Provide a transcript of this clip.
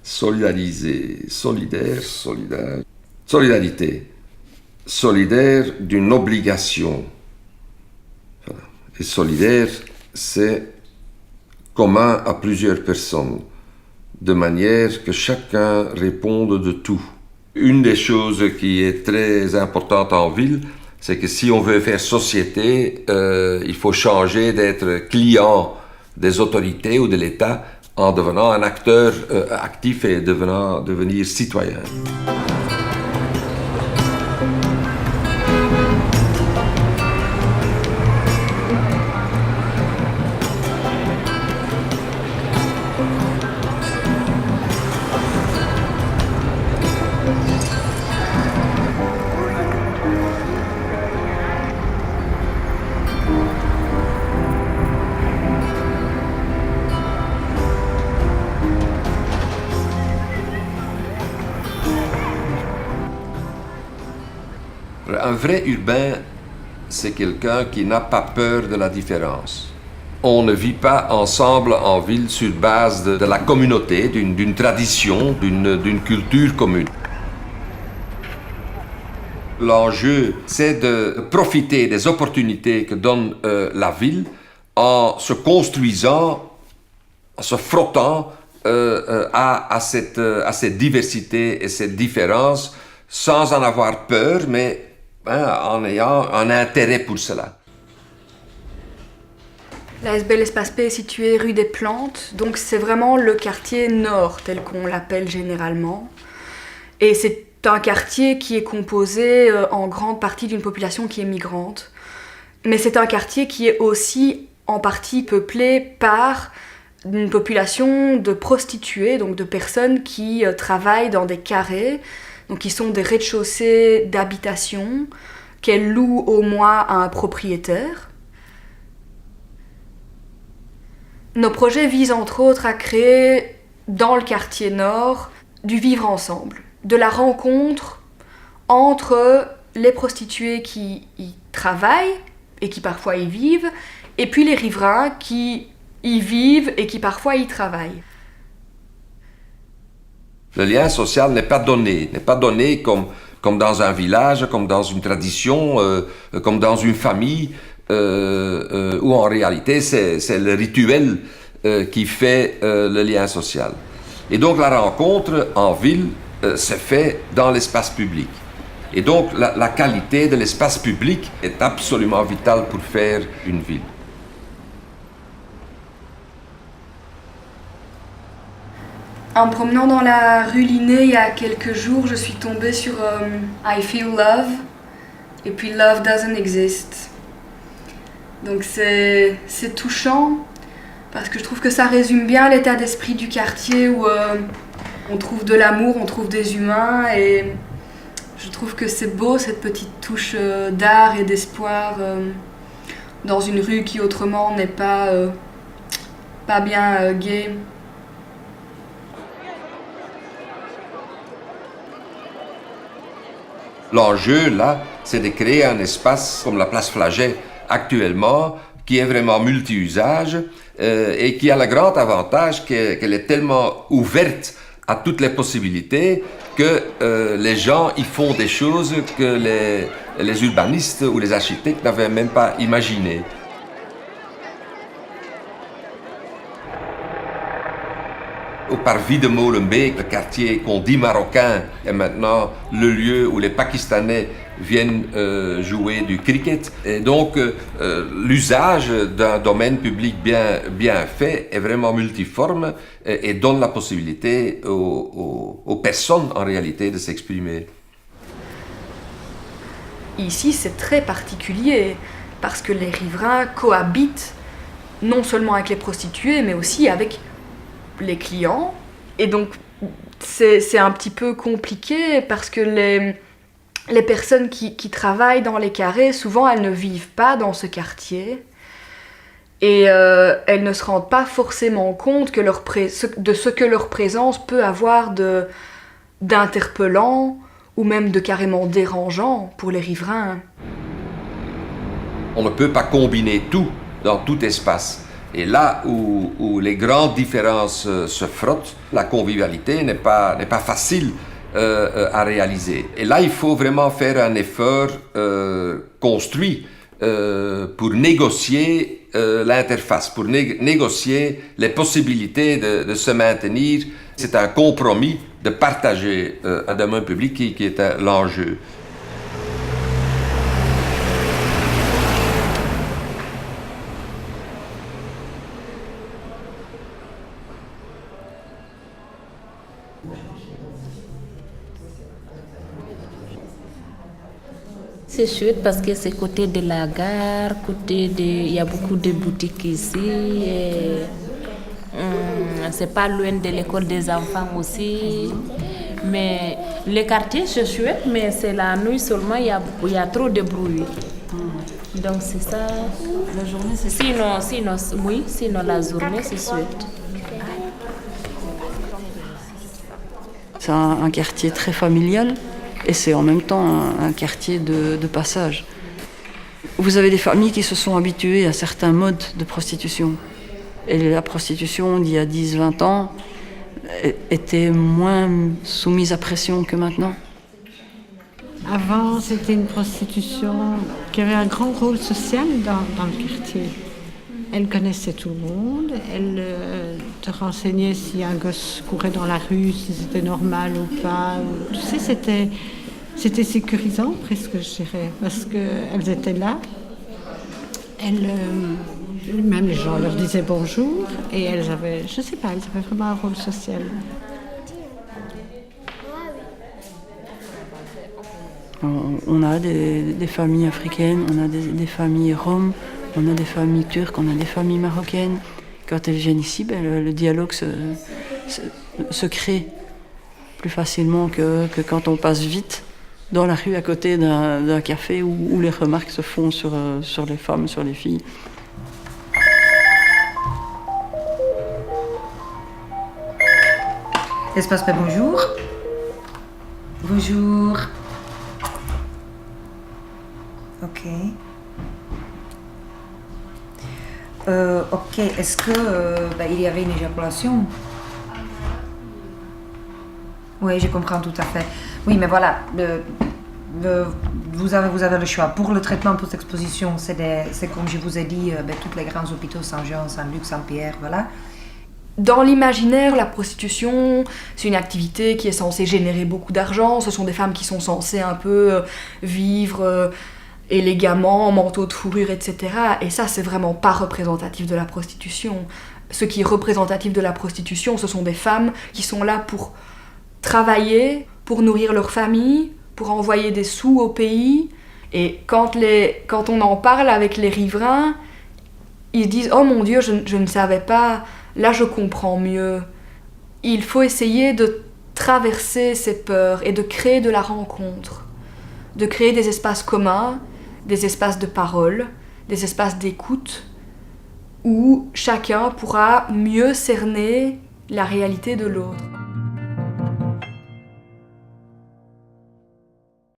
solidariser, solidaire, solidaire. Solidarité, solidaire d'une obligation. Voilà. Et solidaire, c'est commun à plusieurs personnes, de manière que chacun réponde de tout. Une des choses qui est très importante en ville, c'est que si on veut faire société, il faut changer d'être client des autorités ou de l'État en devenant un acteur actif et devenir citoyen. Un vrai urbain, c'est quelqu'un qui n'a pas peur de la différence. On ne vit pas ensemble en ville sur base de la communauté, d'une tradition, d'une culture commune. L'enjeu, c'est de profiter des opportunités que donne la ville en se construisant, en se frottant à cette diversité et cette différence sans en avoir peur, mais en ayant un intérêt pour cela. L'ASBL Espace P est située rue des Plantes, donc c'est vraiment le quartier nord, tel qu'on l'appelle généralement. Et c'est un quartier qui est composé en grande partie d'une population qui est migrante. Mais c'est un quartier qui est aussi en partie peuplé par une population de prostituées, donc de personnes qui travaillent dans des carrés, donc qui sont des rez-de-chaussée d'habitation qu'elles louent au mois à un propriétaire. Nos projets visent entre autres à créer dans le quartier nord du vivre ensemble, de la rencontre entre les prostituées qui y travaillent et qui parfois y vivent, et puis les riverains qui y vivent et qui parfois y travaillent. Le lien social n'est pas donné comme dans un village, comme dans une tradition, comme dans une famille, où en réalité c'est le rituel qui fait le lien social. Et donc la rencontre en ville se fait dans l'espace public. Et donc la qualité de l'espace public est absolument vitale pour faire une ville. En me promenant dans la rue Linné il y a quelques jours, je suis tombée sur I Feel Love et puis Love Doesn't Exist. Donc c'est touchant parce que je trouve que ça résume bien l'état d'esprit du quartier où on trouve de l'amour, on trouve des humains et je trouve que c'est beau cette petite touche d'art et d'espoir dans une rue qui autrement n'est pas bien gaie. L'enjeu, là, c'est de créer un espace comme la place Flaget actuellement, qui est vraiment multi-usage et qui a le grand avantage qu'elle est tellement ouverte à toutes les possibilités que les gens y font des choses que les urbanistes ou les architectes n'avaient même pas imaginées. Au parvis de Molenbeek, le quartier qu'on dit marocain est maintenant le lieu où les Pakistanais viennent jouer du cricket. Et donc l'usage d'un domaine public bien fait est vraiment multiforme et donne la possibilité aux personnes en réalité de s'exprimer. Ici, c'est très particulier parce que les riverains cohabitent non seulement avec les prostituées mais aussi avec les clients, et donc c'est un petit peu compliqué parce que les personnes qui travaillent dans les carrés, souvent elles ne vivent pas dans ce quartier et elles ne se rendent pas forcément compte que de ce que leur présence peut avoir d'interpellant ou même de carrément dérangeant pour les riverains. On ne peut pas combiner tout dans tout espace. Et là où les grandes différences se frottent, la convivialité n'est pas facile à réaliser. Et là, il faut vraiment faire un effort construit pour négocier l'interface, pour négocier les possibilités de se maintenir. C'est un compromis de partager un domaine public qui est l'enjeu. C'est chouette parce que c'est côté de la gare, il y a beaucoup de boutiques ici. Et, c'est pas loin de l'école des enfants aussi. Mais le quartier c'est chouette, mais c'est la nuit seulement, il y a trop de bruit. Donc c'est ça. La journée c'est sinon la journée c'est chouette. C'est un quartier très familial et c'est en même temps un quartier de passage. Vous avez des familles qui se sont habituées à certains modes de prostitution. Et la prostitution d'il y a 10-20 ans était moins soumise à pression que maintenant. Avant, c'était une prostitution qui avait un grand rôle social dans le quartier. Elle connaissait tout le monde, elle te renseignait si un gosse courait dans la rue, si c'était normal ou pas. Tu sais, c'était sécurisant presque, je dirais, parce qu'elles étaient là. Même les gens leur disaient bonjour et elles avaient, je sais pas, elles avaient vraiment un rôle social. On a des familles africaines, on a des familles roms, on a des familles turques, on a des familles marocaines. Quand elles viennent ici, le dialogue se crée plus facilement que quand on passe vite dans la rue à côté d'un café où les remarques se font sur les femmes, sur les filles. Espace pas bonjour. Bonjour. Ok. Ok, est-ce que il y avait une éjaculation? Oui, je comprends tout à fait. Oui, mais voilà, vous avez le choix. Pour le traitement post-exposition, c'est comme je vous ai dit, tous les grands hôpitaux, Saint-Jean, Saint-Luc, Saint-Pierre, voilà. Dans l'imaginaire, la prostitution, c'est une activité qui est censée générer beaucoup d'argent. Ce sont des femmes qui sont censées un peu vivre élégamment, en manteau de fourrure, etc. Et ça, c'est vraiment pas représentatif de la prostitution. Ce qui est représentatif de la prostitution, ce sont des femmes qui sont là pour travailler, pour nourrir leur famille, pour envoyer des sous au pays. Et quand on en parle avec les riverains, ils disent « Oh mon Dieu, je ne savais pas, là je comprends mieux ». Il faut essayer de traverser ces peurs et de créer de la rencontre, de créer des espaces communs, des espaces de parole, des espaces d'écoute, où chacun pourra mieux cerner la réalité de l'autre.